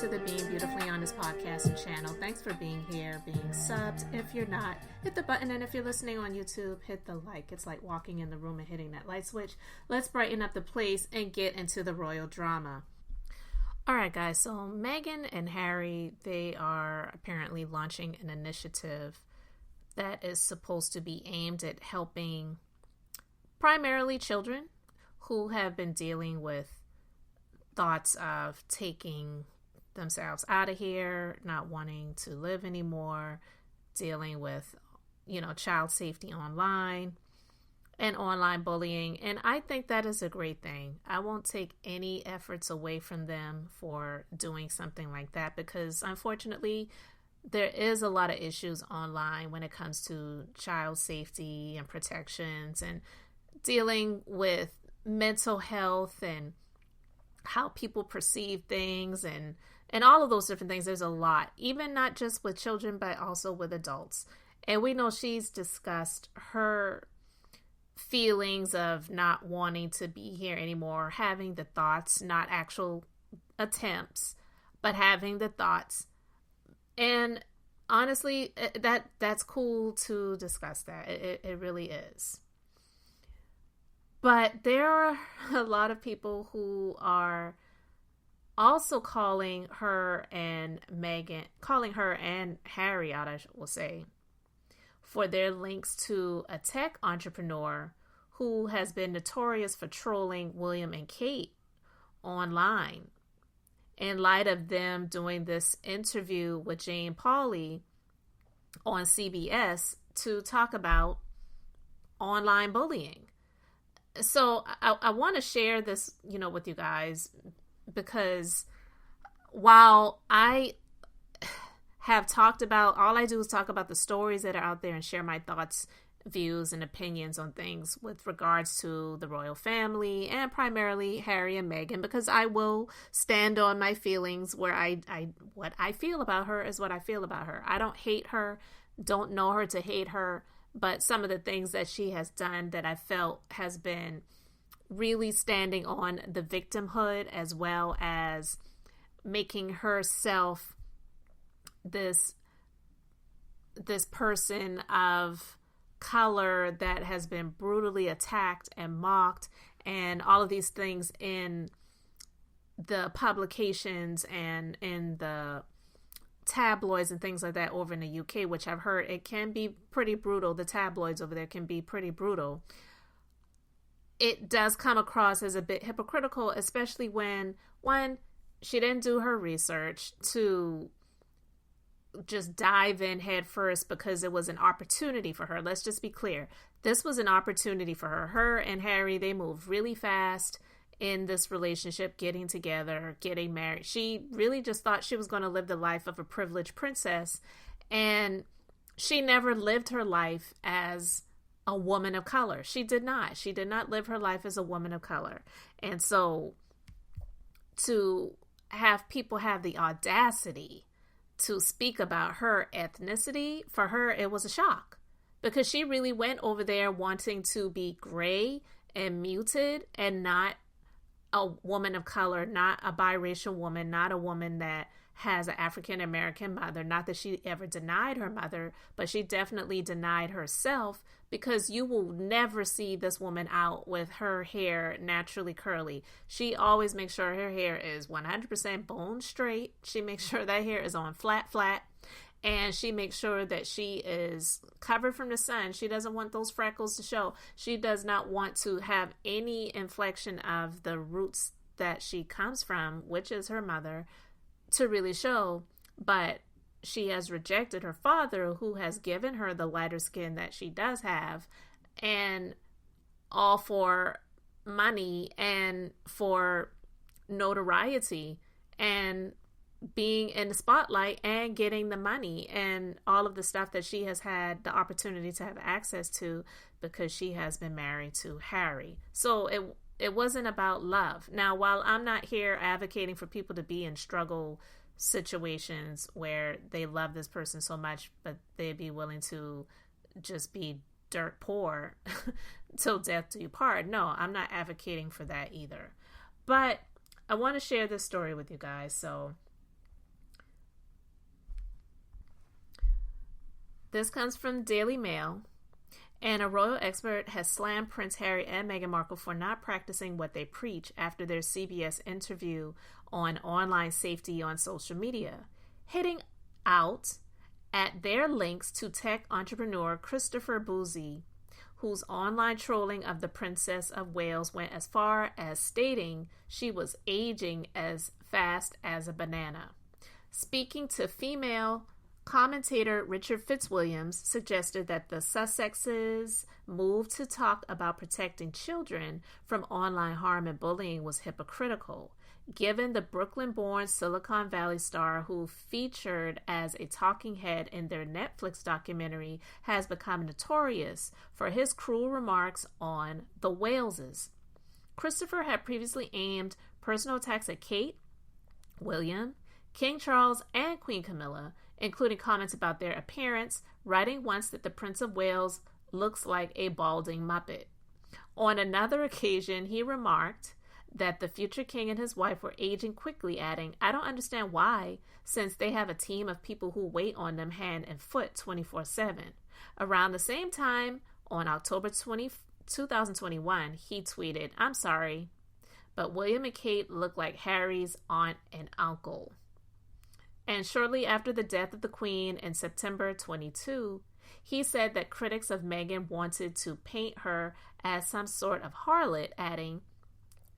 to the Being Beautifully Honest podcast and channel. Thanks for being here, being subbed. If you're not, hit the button. And if you're listening on YouTube, hit the like. It's like walking in the room and hitting that light switch. Let's brighten up the place and get into the royal drama. All right, guys. So Meghan and Harry, they are apparently launching an initiative that is supposed to be aimed at helping primarily children who have been dealing with thoughts of taking themselves out of here, not wanting to live anymore, dealing with, child safety online and online bullying. And I think that is a great thing. I won't take any efforts away from them for doing something like that because unfortunately there is a lot of issues online when it comes to child safety and protections and dealing with mental health and how people perceive things and all of those different things. There's a lot, even not just with children, but also with adults. And we know she's discussed her feelings of not wanting to be here anymore, having the thoughts, not actual attempts, but having the thoughts. And honestly, that's cool to discuss that. It really is. But there are a lot of people who are also calling her and Harry out, I will say, for their links to a tech entrepreneur who has been notorious for trolling William and Kate online in light of them doing this interview with Jane Pauley on CBS to talk about online bullying. So I want to share this, with you guys, because while I have talked about, all I do is talk about the stories that are out there and share my thoughts, views, and opinions on things with regards to the royal family and primarily Harry and Meghan, because I will stand on my feelings where what I feel about her is what I feel about her. I don't hate her, don't know her to hate her. But some of the things that she has done that I felt has been really standing on the victimhood, as well as making herself this person of color that has been brutally attacked and mocked, and all of these things in the publications and in the tabloids and things like that over in the UK, which I've heard it can be pretty brutal. The tabloids over there can be pretty brutal. It does come across as a bit hypocritical, especially when, one, she didn't do her research to just dive in head first because it was an opportunity for her. Let's just be clear. This was an opportunity for her. Her and Harry, they moved really fast in this relationship, getting together, getting married. She really just thought she was going to live the life of a privileged princess. And she never lived her life as a woman of color. She did not. She did not live her life as a woman of color. And so to have people have the audacity to speak about her ethnicity, for her, it was a shock. Because she really went over there wanting to be gray and muted and not a woman of color, not a biracial woman, not a woman that has an African American mother. Not that she ever denied her mother, but she definitely denied herself, because you will never see this woman out with her hair naturally curly. She always makes sure her hair is 100% bone straight. She makes sure that hair is on flat. And she makes sure that she is covered from the sun. She doesn't want those freckles to show. She does not want to have any inflection of the roots that she comes from, which is her mother, to really show. But she has rejected her father, who has given her the lighter skin that she does have, and all for money and for notoriety and being in the spotlight and getting the money and all of the stuff that she has had the opportunity to have access to because she has been married to Harry. So it wasn't about love. Now, while I'm not here advocating for people to be in struggle situations where they love this person so much, but they'd be willing to just be dirt poor till death do you part. No, I'm not advocating for that either. But I want to share this story with you guys. So This comes from Daily Mail. And a royal expert has slammed Prince Harry and Meghan Markle for not practicing what they preach after their CBS interview on online safety on social media, hitting out at their links to tech entrepreneur Christopher Boozy, whose online trolling of the Princess of Wales went as far as stating she was aging as fast as a banana. Speaking to female commentator Richard Fitzwilliams suggested that the Sussexes' move to talk about protecting children from online harm and bullying was hypocritical, given the Brooklyn-born Silicon Valley star who featured as a talking head in their Netflix documentary has become notorious for his cruel remarks on the Waleses. Christopher had previously aimed personal attacks at Kate, William, King Charles, and Queen Camilla, including comments about their appearance, writing once that the Prince of Wales looks like a balding Muppet. On another occasion, he remarked that the future king and his wife were aging quickly, adding, "I don't understand why, since they have a team of people who wait on them hand and foot 24/7. Around the same time, on October 2021, he tweeted, "I'm sorry, but William and Kate look like Harry's aunt and uncle." And shortly after the death of the Queen in September 22, he said that critics of Meghan wanted to paint her as some sort of harlot, adding,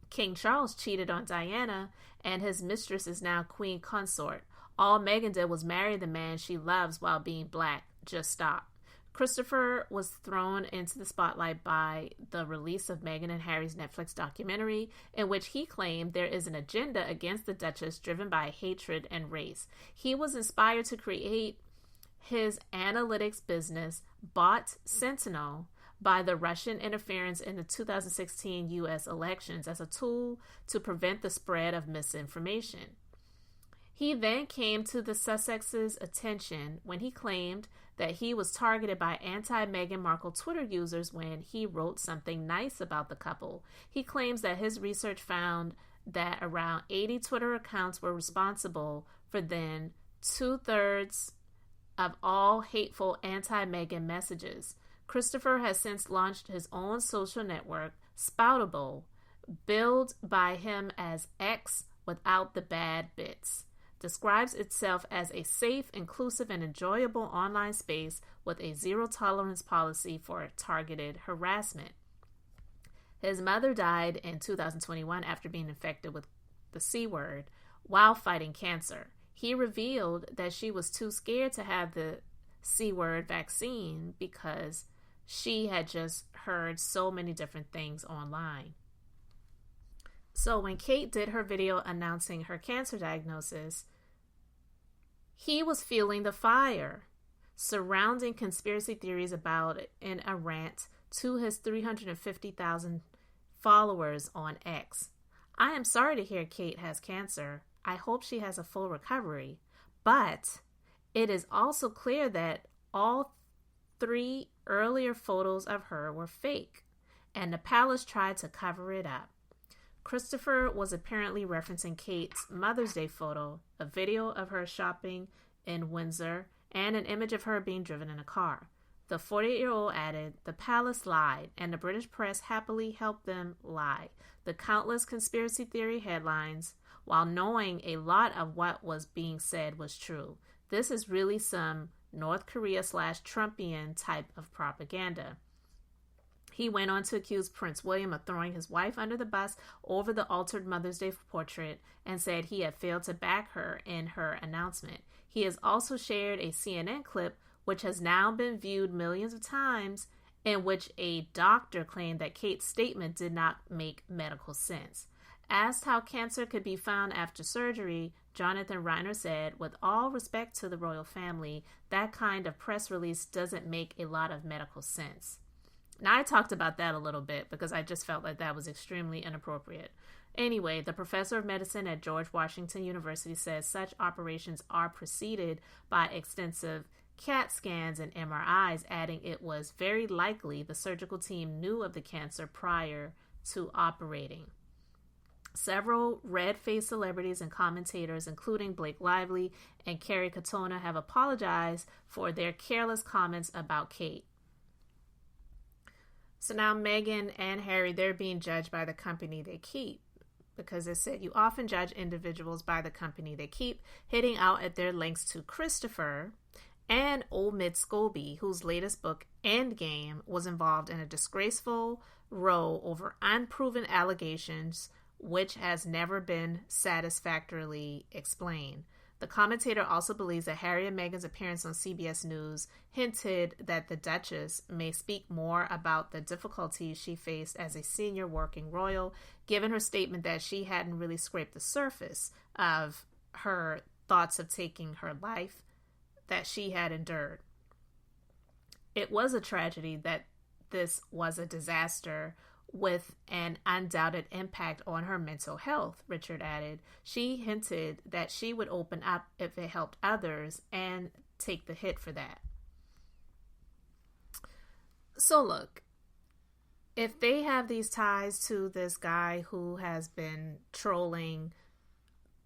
"King Charles cheated on Diana, and his mistress is now Queen Consort. All Meghan did was marry the man she loves while being black. Just stop." Christopher was thrown into the spotlight by the release of Meghan and Harry's Netflix documentary, in which he claimed there is an agenda against the Duchess driven by hatred and race. He was inspired to create his analytics business, Bot Sentinel, by the Russian interference in the 2016 U.S. elections as a tool to prevent the spread of misinformation. He then came to the Sussexes' attention when he claimed that he was targeted by anti-Meghan Markle Twitter users when he wrote something nice about the couple. He claims that his research found that around 80 Twitter accounts were responsible for then 2/3 of all hateful anti-Meghan messages. Christopher has since launched his own social network, Spoutable, billed by him as X without the bad bits. Describes itself as a safe, inclusive, and enjoyable online space with a zero-tolerance policy for targeted harassment. His mother died in 2021 after being infected with the C word while fighting cancer. He revealed that she was too scared to have the C word vaccine because she had just heard so many different things online. So when Kate did her video announcing her cancer diagnosis, he was feeling the fire surrounding conspiracy theories about it in a rant to his 350,000 followers on X. "I am sorry to hear Kate has cancer. I hope she has a full recovery. But it is also clear that all 3 earlier photos of her were fake, and the palace tried to cover it up." Christopher was apparently referencing Kate's Mother's Day photo, a video of her shopping in Windsor, and an image of her being driven in a car. The 48-year-old added, "The palace lied, and the British press happily helped them lie." The countless conspiracy theory headlines, while knowing a lot of what was being said was true. This is really some North Korea/Trumpian type of propaganda. He went on to accuse Prince William of throwing his wife under the bus over the altered Mother's Day portrait and said he had failed to back her in her announcement. He has also shared a CNN clip, which has now been viewed millions of times, in which a doctor claimed that Kate's statement did not make medical sense. Asked how cancer could be found after surgery, Jonathan Reiner said, "With all respect to the royal family, that kind of press release doesn't make a lot of medical sense." Now, I talked about that a little bit because I just felt like that was extremely inappropriate. Anyway, the professor of medicine at George Washington University says such operations are preceded by extensive CAT scans and MRIs, adding it was very likely the surgical team knew of the cancer prior to operating. Several red-faced celebrities and commentators, including Blake Lively and Kerry Katona, have apologized for their careless comments about Kate. So now Meghan and Harry, they're being judged by the company they keep. Because it said, you often judge individuals by the company they keep, hitting out at their links to Christopher and Omid Scobie, whose latest book, Endgame, was involved in a disgraceful row over unproven allegations, which has never been satisfactorily explained. The commentator also believes that Harry and Meghan's appearance on CBS News hinted that the Duchess may speak more about the difficulties she faced as a senior working royal, given her statement that she hadn't really scraped the surface of her thoughts of taking her life that she had endured. It was a tragedy that this was a disaster with an undoubted impact on her mental health, Richard added. She hinted that she would open up if it helped others and take the hit for that. So look, if they have these ties to this guy who has been trolling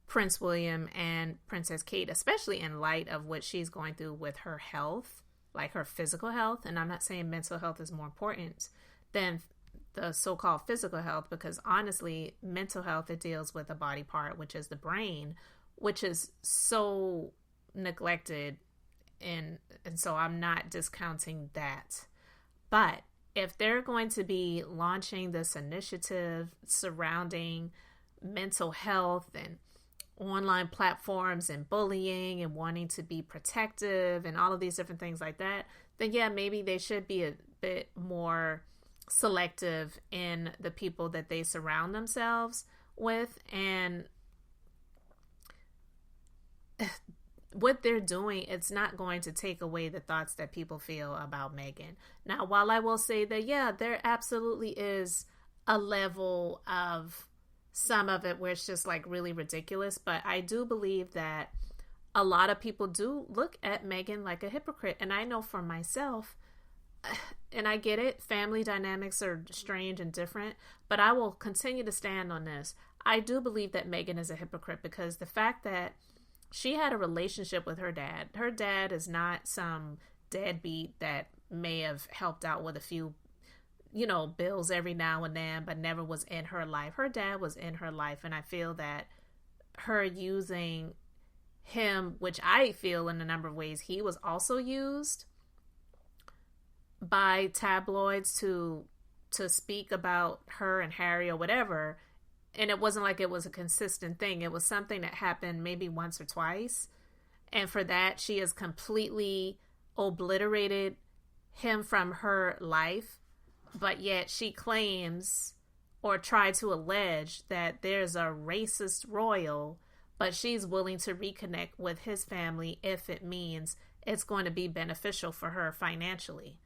Prince William and Princess Kate, especially in light of what she's going through with her health, like her physical health, and I'm not saying mental health is more important than the so-called physical health, because honestly, mental health, it deals with a body part, which is the brain, which is so neglected, and so I'm not discounting that. But if they're going to be launching this initiative surrounding mental health and online platforms and bullying and wanting to be protective and all of these different things like that, then yeah, maybe they should be a bit more selective in the people that they surround themselves with. And what they're doing, it's not going to take away the thoughts that people feel about Meghan. Now, while I will say that, yeah, there absolutely is a level of some of it where it's just like really ridiculous, but I do believe that a lot of people do look at Meghan like a hypocrite. And I know for myself, and I get it, family dynamics are strange and different, but I will continue to stand on this. I do believe that Meghan is a hypocrite because the fact that she had a relationship with her dad is not some deadbeat that may have helped out with a few, bills every now and then, but never was in her life. Her dad was in her life, and I feel that her using him, which I feel in a number of ways he was also used by tabloids to speak about her and Harry or whatever, and it wasn't like it was a consistent thing. It was something that happened maybe once or twice, and for that she has completely obliterated him from her life, but yet she claims or tried to allege that there's a racist royal, but she's willing to reconnect with his family if it means it's going to be beneficial for her financially.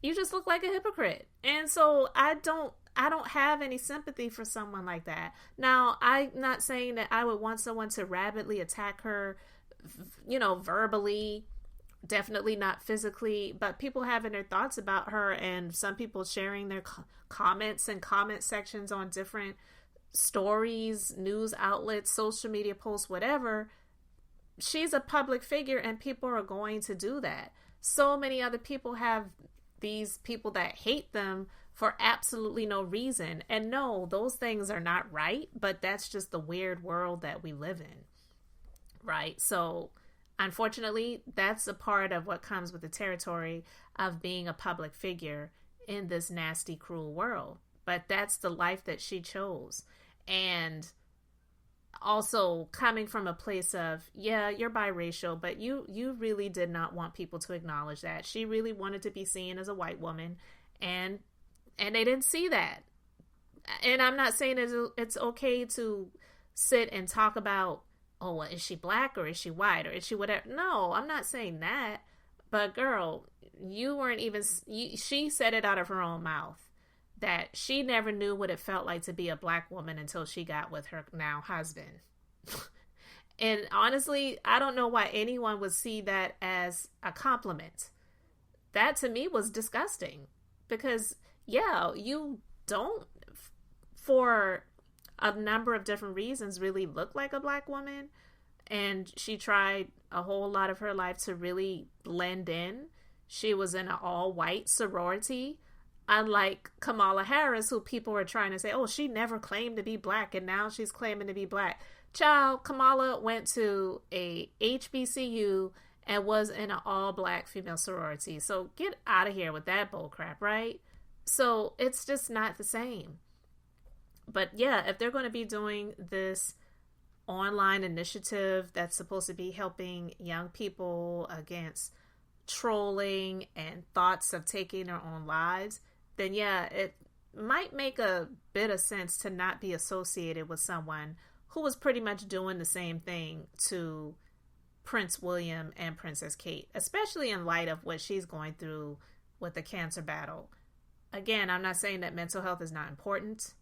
You just look like a hypocrite. And so I don't have any sympathy for someone like that. Now, I'm not saying that I would want someone to rabidly attack her, verbally, definitely not physically, but people having their thoughts about her and some people sharing their comments and comment sections on different stories, news outlets, social media posts, whatever. She's a public figure and people are going to do that. So many other people have these people that hate them for absolutely no reason. And no, those things are not right, but that's just the weird world that we live in, right? So unfortunately, that's a part of what comes with the territory of being a public figure in this nasty, cruel world. But that's the life that she chose. And also coming from a place of, yeah, you're biracial, but you really did not want people to acknowledge that. She really wanted to be seen as a white woman, and they didn't see that. And I'm not saying it's okay to sit and talk about, oh, well, is she black or is she white or is she whatever? No, I'm not saying that. But girl, you weren't even, she said it out of her own mouth that she never knew what it felt like to be a black woman until she got with her now husband. And honestly, I don't know why anyone would see that as a compliment. That to me was disgusting because, yeah, you don't, for a number of different reasons, really look like a black woman. And she tried a whole lot of her life to really blend in. She was in an all-white sorority, unlike Kamala Harris, who people were trying to say, oh, she never claimed to be black, and now she's claiming to be black. Child, Kamala went to a HBCU and was in an all-black female sorority. So get out of here with that bullcrap, right? So it's just not the same. But yeah, if they're going to be doing this online initiative that's supposed to be helping young people against trolling and thoughts of taking their own lives, then yeah, it might make a bit of sense to not be associated with someone who was pretty much doing the same thing to Prince William and Princess Kate, especially in light of what she's going through with the cancer battle. Again, I'm not saying that mental health is not important,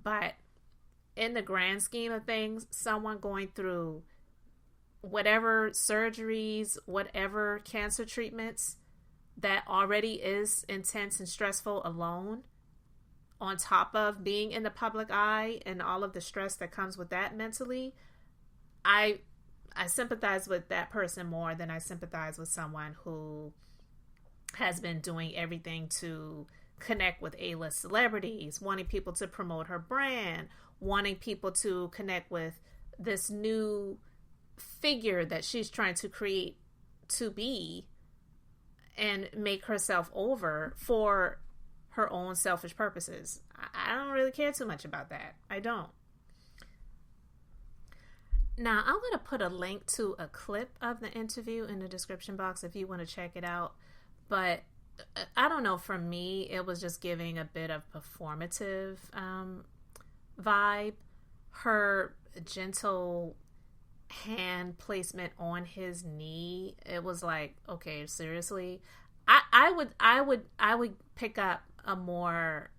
but in the grand scheme of things, someone going through whatever surgeries, whatever cancer treatments that already is intense and stressful alone, on top of being in the public eye and all of the stress that comes with that mentally, I sympathize with that person more than I sympathize with someone who has been doing everything to connect with A-list celebrities, wanting people to promote her brand, wanting people to connect with this new figure that she's trying to create to be and make herself over for her own selfish purposes. I don't really care too much about that. I don't. Now, I'm going to put a link to a clip of the interview in the description box if you want to check it out. But I don't know, for me, it was just giving a bit of performative vibe. Her gentle hand placement on his knee, it was like, okay, seriously. I would pick up a more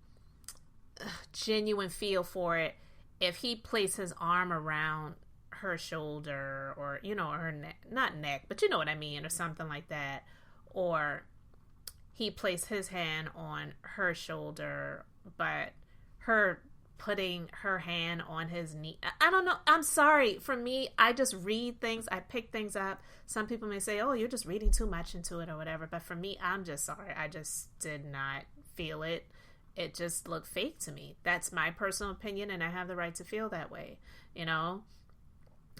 genuine feel for it if he placed his arm around her shoulder, or her neck, not neck, but you know what I mean, or something like that, or he placed his hand on her shoulder, but her putting her hand on his knee. I don't know. I'm sorry. For me, I just read things. I pick things up. Some people may say, oh, you're just reading too much into it or whatever. But for me, I'm just sorry. I just did not feel it. It just looked fake to me. That's my personal opinion, and I have the right to feel that way.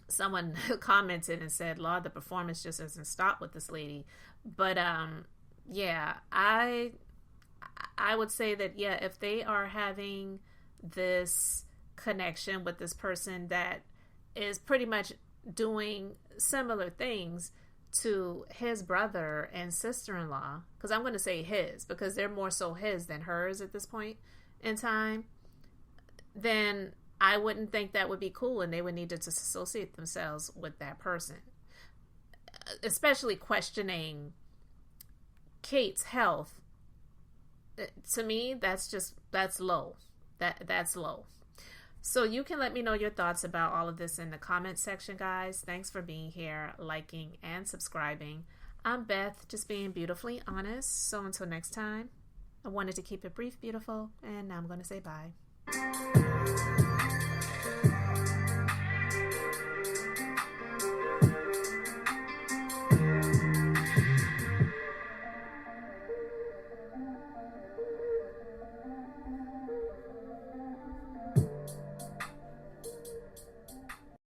Someone commented and said, Lord, the performance just doesn't stop with this lady. But, yeah, I would say that, yeah, if they are having this connection with this person that is pretty much doing similar things to his brother and sister-in-law, because I'm going to say his, because they're more so his than hers at this point in time, then I wouldn't think that would be cool, and they would need to disassociate themselves with that person. Especially questioning Kate's health. To me, that's low. That's low. So you can let me know your thoughts about all of this in the comments section, guys. Thanks for being here, liking, and subscribing. I'm Beth, just being beautifully honest. So until next time, I wanted to keep it brief, beautiful, and now I'm going to say bye.